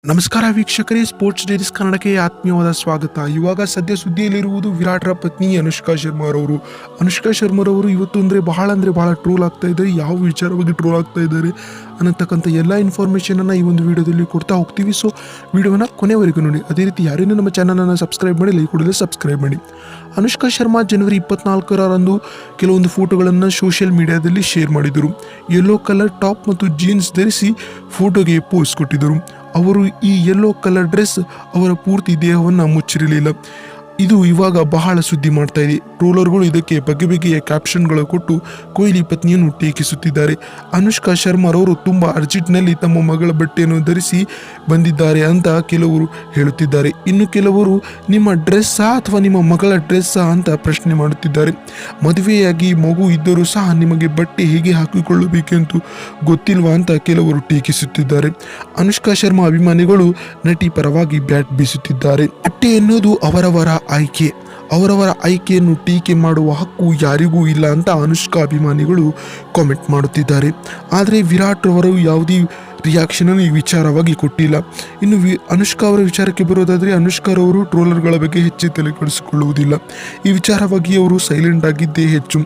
ನಮಸ್ಕಾರ ವೀಕ್ಷಕರೇ, sports diaries ಕನ್ನಡಕ್ಕೆ ಆತ್ಮೀಯವಾದ ಸ್ವಾಗತ. ಇವಾಗ ಸದ್ಯ ಸುದ್ದಿಯಲ್ಲಿರುವುದು ವಿರಾಟ್ರ ಪತ್ನಿ ಅನುಷ್ಕಾ ಶರ್ಮಾರವರು. ಅನುಷ್ಕಾ ಶರ್ಮಾರವರು ಇವತ್ತು ಬಹಳ ಟ್ರೋಲ್ ಆಗ್ತಾ ಇದ್ದಾರೆ. ಯಾವ ವಿಚಾರವಾಗಿ ಟ್ರೋಲ್ ಆಗ್ತಾ ಇದ್ದಾರೆ ಅನ್ನತಕ್ಕಂಥ ಎಲ್ಲ ಇನ್ಫಾರ್ಮೇಷನನ್ನು ಈ ಒಂದು ವಿಡಿಯೋದಲ್ಲಿ ಕೊಡ್ತಾ ಹೋಗ್ತೀವಿ. ಸೊ ವಿಡಿಯೋನ ಕೊನೆವರೆಗೂ ನೋಡಿ. ಅದೇ ರೀತಿ ಯಾರೇನೂ ನಮ್ಮ ಚಾನಲನ್ನು ಸಬ್ಸ್ಕ್ರೈಬ್ ಮಾಡಿ, ಲೈಕ್ ಕೊಡಲು ಸಬ್ಸ್ಕ್ರೈಬ್ ಮಾಡಿ. ಅನುಷ್ಕಾ ಶರ್ಮಾ ಜನವರಿ 24ರಂದು ಕೆಲವೊಂದು ಫೋಟೋಗಳನ್ನು ಸೋಷಿಯಲ್ ಮೀಡಿಯಾದಲ್ಲಿ ಶೇರ್ ಮಾಡಿದರು. ಯೆಲ್ಲೋ ಕಲರ್ ಟಾಪ್ ಮತ್ತು ಜೀನ್ಸ್ ಧರಿಸಿ ಫೋಟೋಗೆ ಪೋಸ್ ಕೊಟ್ಟಿದ್ದರು. ಅವರು ಈ ಯೆಲ್ಲೋ ಕಲರ್ ಡ್ರೆಸ್ ಅವರ ಪೂರ್ತಿ ದೇಹವನ್ನು ಮುಚ್ಚಿರಲಿಲ್ಲ. ಇದು ಇವಾಗ ಬಹಳ ಸುದ್ದಿ ಮಾಡ್ತಾ ಇದೆ. ಟ್ರೋಲರ್ಗಳು ಇದಕ್ಕೆ ಬಗೆಬಗೆಯ ಕ್ಯಾಪ್ಷನ್ಗಳು ಕೊಟ್ಟು ಕೊಹ್ಲಿ ಪತ್ನಿಯನ್ನು ಟೀಕಿಸುತ್ತಿದ್ದಾರೆ. ಅನುಷ್ಕಾ ಶರ್ಮಾರವರು ತುಂಬ ಅರ್ಜೆಂಟ್ನಲ್ಲಿ ತಮ್ಮ ಮಗಳ ಬಟ್ಟೆಯನ್ನು ಧರಿಸಿ ಬಂದಿದ್ದಾರೆ ಅಂತ ಕೆಲವರು ಹೇಳುತ್ತಿದ್ದಾರೆ. ಇನ್ನು ಕೆಲವರು ನಿಮ್ಮ ಡ್ರೆಸ್ಸಾ ಅಥವಾ ನಿಮ್ಮ ಮಗಳ ಡ್ರೆಸ್ಸಾ ಅಂತ ಪ್ರಶ್ನೆ ಮಾಡುತ್ತಿದ್ದಾರೆ. ಮದುವೆಯಾಗಿ ಮಗು ಇದ್ದರೂ ಸಹ ನಿಮಗೆ ಬಟ್ಟೆ ಹೇಗೆ ಹಾಕಿಕೊಳ್ಳಬೇಕೆಂದು ಗೊತ್ತಿಲ್ವಾ ಅಂತ ಕೆಲವರು ಟೀಕಿಸುತ್ತಿದ್ದಾರೆ. ಅನುಷ್ಕಾ ಶರ್ಮಾ ಅಭಿಮಾನಿಗಳು ನಟಿ ಪರವಾಗಿ ಬ್ಯಾಟ್ ಬೀಸುತ್ತಿದ್ದಾರೆ. ಬಟ್ಟೆ ಎನ್ನುವುದು ಅವರವರ ಆಯ್ಕೆ. ಅವರವರ ಆಯ್ಕೆಯನ್ನು ಟೀಕೆ ಮಾಡುವ ಹಕ್ಕು ಯಾರಿಗೂ ಇಲ್ಲ ಅಂತ ಅನುಷ್ಕಾ ಅಭಿಮಾನಿಗಳು ಕಾಮೆಂಟ್ ಮಾಡುತ್ತಿದ್ದಾರೆ. ಆದರೆ ವಿರಾಟ್ ರವರು ಯಾವುದೇ ರಿಯಾಕ್ಷನನ್ನು ಈ ವಿಚಾರವಾಗಿ ಕೊಟ್ಟಿಲ್ಲ. ಇನ್ನು ಅನುಷ್ಕಾ ಅವರ ವಿಚಾರಕ್ಕೆ ಬರೋದಾದರೆ, ಅನುಷ್ಕಾ ರವರು ಟ್ರೋಲರ್ಗಳ ಬಗ್ಗೆ ಹೆಚ್ಚು ತಲೆ ಕೆಡಿಸಿಕೊಳ್ಳುವುದಿಲ್ಲ. ಈ ವಿಚಾರವಾಗಿ ಅವರು ಸೈಲೆಂಟ್ ಆಗಿದ್ದೇ ಹೆಚ್ಚು.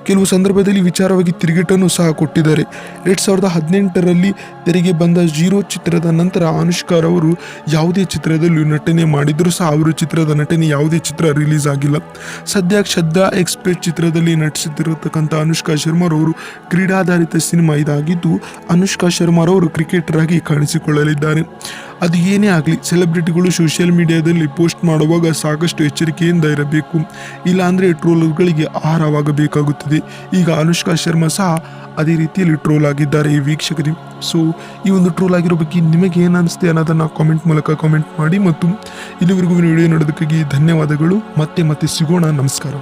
ಕೆಲವು ಸಂದರ್ಭದಲ್ಲಿ ವಿಚಾರವಾಗಿ ತಿರುಗೇಟನ್ನು ಸಹ ಕೊಟ್ಟಿದ್ದಾರೆ. 2018ರಲ್ಲಿ ತೆರೆಗೆ ಬಂದ ಜೀರೋ ಚಿತ್ರದ ನಂತರ ಅನುಷ್ಕಾ ರವರು ಯಾವುದೇ ಚಿತ್ರದಲ್ಲೂ ನಟನೆ ಮಾಡಿದರೂ ಸಹ ಅವರ ಚಿತ್ರದ ನಟನೆ ಯಾವುದೇ ಚಿತ್ರ ರಿಲೀಸ್ ಆಗಿಲ್ಲ. ಸದ್ಯ ಶ್ರದ್ಧಾ ಎಕ್ಸ್ಪ್ರೆಸ್ ಚಿತ್ರದಲ್ಲಿ ನಟಿಸುತ್ತಿರತಕ್ಕಂಥ ಅನುಷ್ಕಾ ಶರ್ಮಾರವರು ಕ್ರೀಡಾಧಾರಿತ ಸಿನಿಮಾ ಇದಾಗಿದ್ದು, ಅನುಷ್ಕಾ ಶರ್ಮಾರವರು ಕ್ರಿಕೆಟರ್ ಆಗಿ ಕಾಣಿಸಿಕೊಳ್ಳಲಿದ್ದಾರೆ. ಅದು ಏನೇ ಆಗಲಿ, ಸೆಲೆಬ್ರಿಟಿಗಳು ಸೋಷಿಯಲ್ ಮೀಡಿಯಾದಲ್ಲಿ ಪೋಸ್ಟ್ ಮಾಡುವಾಗ ಸಾಕಷ್ಟು ಎಚ್ಚರಿಕೆಯಿಂದ ಇರಬೇಕು. ಇಲ್ಲಾಂದರೆ ಟ್ರೋಲರ್ಗಳಿಗೆ ಆಹಾರವಾಗಬೇಕಾಗುತ್ತದೆ. ಈಗ ಅನುಷ್ಕಾ ಶರ್ಮಾ ಸಹ ಅದೇ ರೀತಿಯಲ್ಲಿ ಟ್ರೋಲ್ ಆಗಿದ್ದಾರೆ ಈ ವೀಕ್ಷಕರು. ಸೊ ಈ ಒಂದು ಟ್ರೋಲ್ ಆಗಿರೋ ಬಗ್ಗೆ ನಿಮಗೆ ಏನು ಅನಿಸುತ್ತೆ ಅನ್ನೋದನ್ನು ಕಾಮೆಂಟ್ ಮೂಲಕ ಕಾಮೆಂಟ್ ಮಾಡಿ. ಮತ್ತು ಇಲ್ಲಿವರೆಗೂ ವಿಡಿಯೋ ನೋಡೋದಕ್ಕಾಗಿ ಧನ್ಯವಾದಗಳು. ಮತ್ತೆ ಸಿಗೋಣ. ನಮಸ್ಕಾರ.